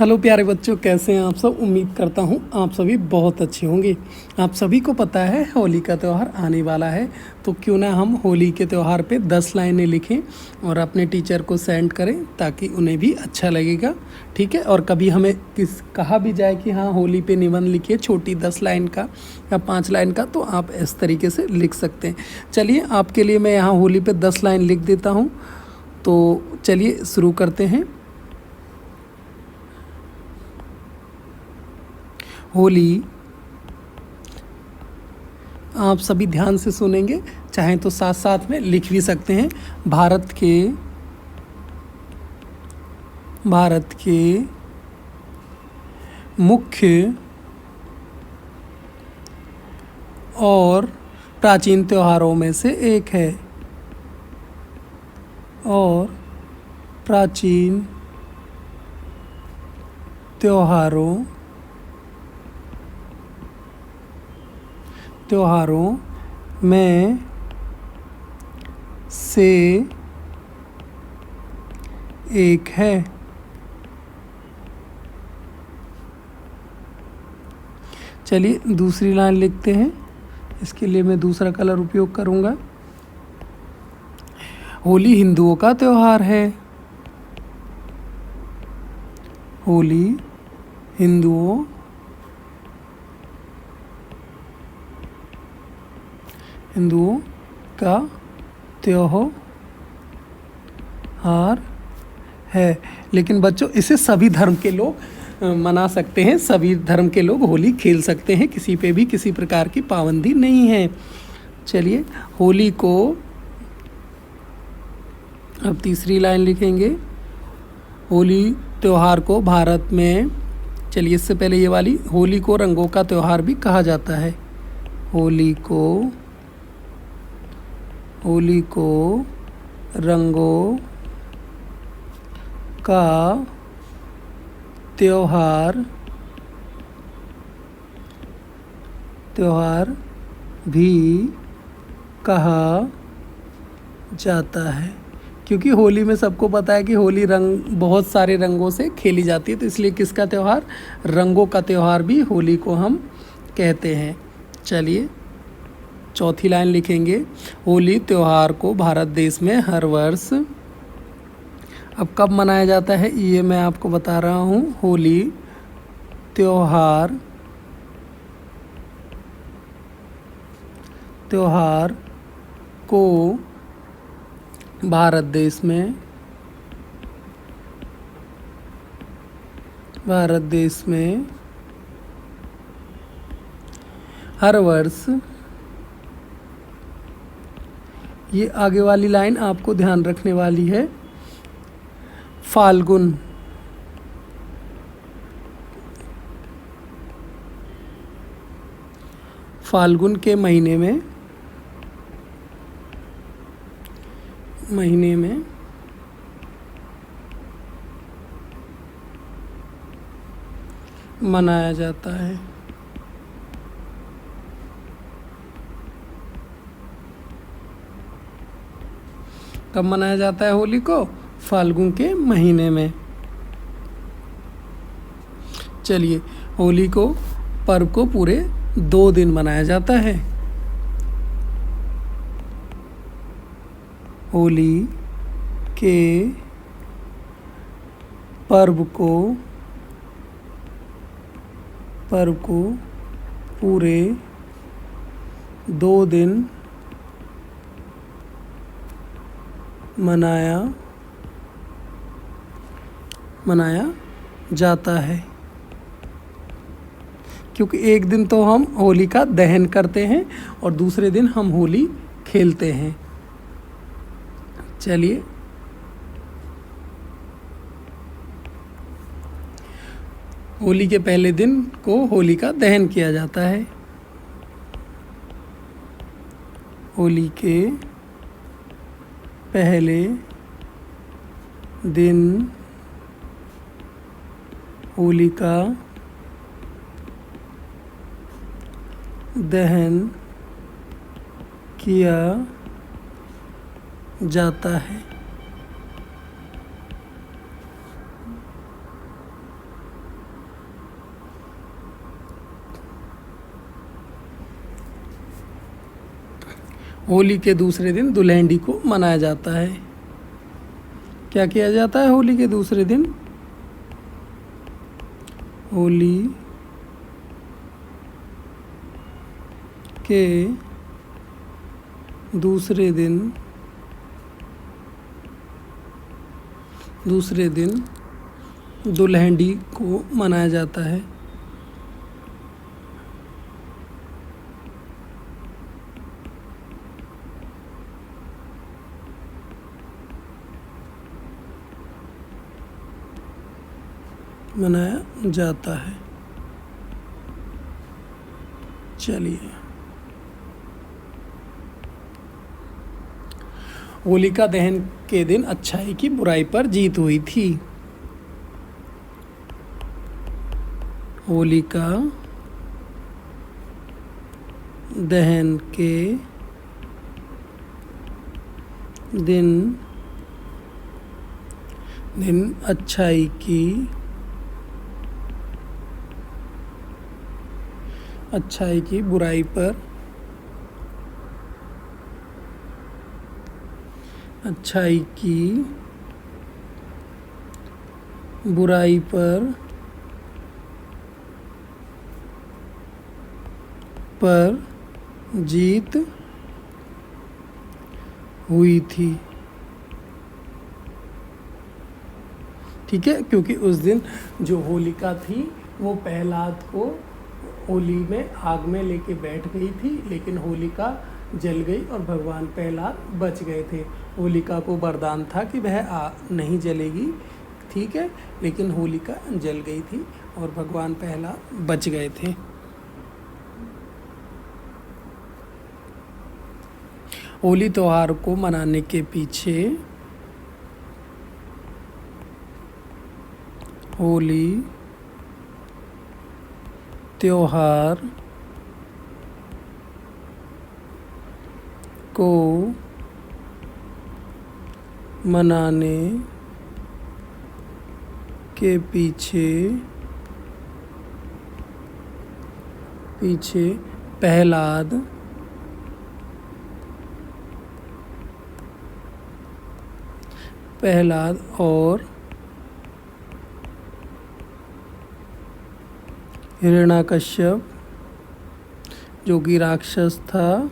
Hello प्यारे बच्चों, कैसे हैं आप सब। उम्मीद करता हूँ आप सभी बहुत अच्छे होंगे। आप सभी को पता है होली का त्यौहार आने वाला है, तो क्यों ना हम होली के त्यौहार पे 10 लाइनें लिखें और अपने टीचर को सेंड करें ताकि उन्हें भी अच्छा लगेगा। ठीक है। और कभी हमें कहा भी जाए कि हाँ होली पे निबंध लिखिए छोटी 10 लाइन का या 5 लाइन का, तो आप इस तरीके से लिख सकते हैं। चलिए आपके लिए मैं यहाँ होली पे 10 लाइन लिख देता हूँ। तो चलिए शुरू करते हैं। होली, आप सभी ध्यान से सुनेंगे, चाहें तो साथ साथ में लिख भी सकते हैं। भारत के मुख्य और प्राचीन त्योहारों में से एक है। और प्राचीन त्योहारों में से एक है। चलिए दूसरी लाइन लिखते हैं। इसके लिए मैं दूसरा कलर उपयोग करूंगा। होली हिंदुओं का त्योहार है। होली हिंदुओं का त्योहार है। लेकिन बच्चों, इसे सभी धर्म के लोग मना सकते हैं, सभी धर्म के लोग होली खेल सकते हैं, किसी पे भी किसी प्रकार की पाबंदी नहीं है। चलिए होली को, अब तीसरी लाइन लिखेंगे। होली त्यौहार को भारत में, चलिए इससे पहले ये वाली, होली को रंगों का त्यौहार भी कहा जाता है। होली को रंगों का त्योहार भी कहा जाता है, क्योंकि होली में सबको पता है कि होली बहुत सारे रंगों से खेली जाती है, तो इसलिए किसका त्यौहार, रंगों का त्यौहार भी होली को हम कहते हैं। चलिए चौथी लाइन लिखेंगे। होली त्यौहार को भारत देश में हर वर्ष, अब कब मनाया जाता है ये मैं आपको बता रहा हूँ। होली त्यौहार को भारत देश में हर वर्ष, ये आगे वाली लाइन आपको ध्यान रखने वाली है। फाल्गुन के महीने में मनाया जाता है। कब मनाया जाता है होली को, फाल्गुन के महीने में। चलिए होली को पर्व को पूरे 2 दिन मनाया जाता है। होली के पर्व को पूरे 2 दिन मनाया जाता है, क्योंकि एक दिन तो हम होली का दहन करते हैं और दूसरे दिन हम होली खेलते हैं। चलिए होली के पहले दिन को होली का दहन किया जाता है। होली के पहले दिन होली का दहन किया जाता है। होली के दूसरे दिन दुल्हनडी को मनाया जाता है। क्या किया जाता है होली के दूसरे दिन? होली के दूसरे दिन दुल्हनडी को मनाया जाता है। मनाया जाता है। चलिए, होलिका दहन के दिन अच्छाई की बुराई पर जीत हुई थी। होलिका दहन के दिन अच्छाई की बुराई पर जीत हुई थी। ठीक है, क्योंकि उस दिन जो होलिका थी वो प्रहलाद को होली में आग में लेके बैठ गई थी, लेकिन होलिका जल गई और भगवान प्रहलाद बच गए थे। होलिका को वरदान था कि वह नहीं जलेगी, ठीक है, लेकिन होलिका जल गई थी और भगवान प्रहलाद बच गए थे। होली त्योहार को मनाने के पीछे होली त्योहार को मनाने के पीछे प्रहलाद और हिरण्यकश्यप जो कि राक्षस था,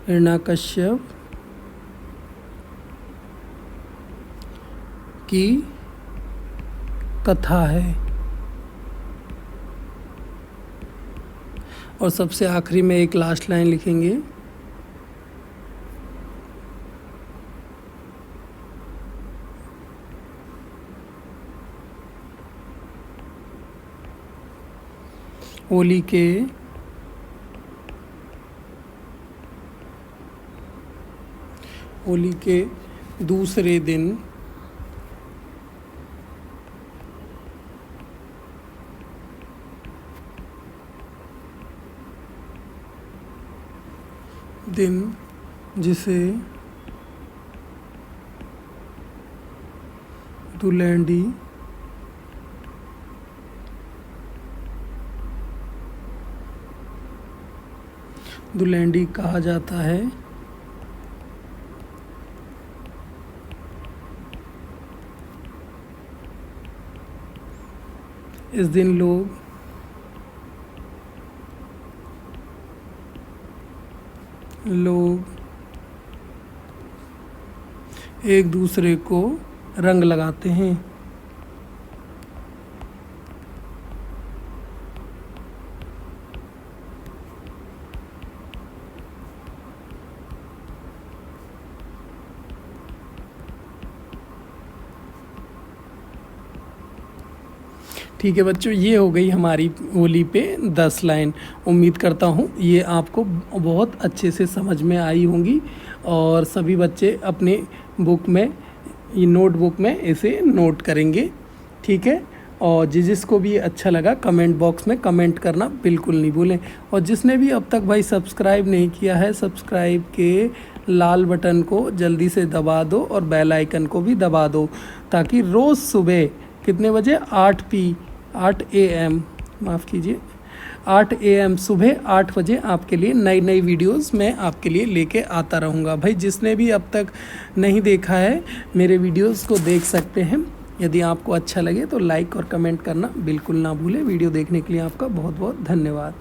हिरण्यकश्यप की कथा है। और सबसे आखिरी में एक लास्ट लाइन लिखेंगे, होली के दूसरे दिन जिसे दुल्हनडी कहा जाता है। इस दिन लोग एक दूसरे को रंग लगाते हैं। ठीक है बच्चों, ये हो गई हमारी होली पे 10 लाइन। उम्मीद करता हूँ ये आपको बहुत अच्छे से समझ में आई होंगी और सभी बच्चे अपने बुक में, ये नोटबुक में इसे नोट करेंगे। ठीक है, और जिसको भी अच्छा लगा कमेंट बॉक्स में कमेंट करना बिल्कुल नहीं भूलें। और जिसने भी अब तक भाई सब्सक्राइब नहीं किया है, सब्सक्राइब के लाल बटन को जल्दी से दबा दो और बेल आइकन को भी दबा दो, ताकि रोज़ सुबह कितने बजे 8 AM, माफ़ कीजिए, 8 AM सुबह 8 बजे आपके लिए नई नई वीडियोस मैं आपके लिए लेके आता रहूँगा। भाई जिसने भी अब तक नहीं देखा है मेरे वीडियोस को देख सकते हैं। यदि आपको अच्छा लगे तो लाइक और कमेंट करना बिल्कुल ना भूलें। वीडियो देखने के लिए आपका बहुत बहुत धन्यवाद।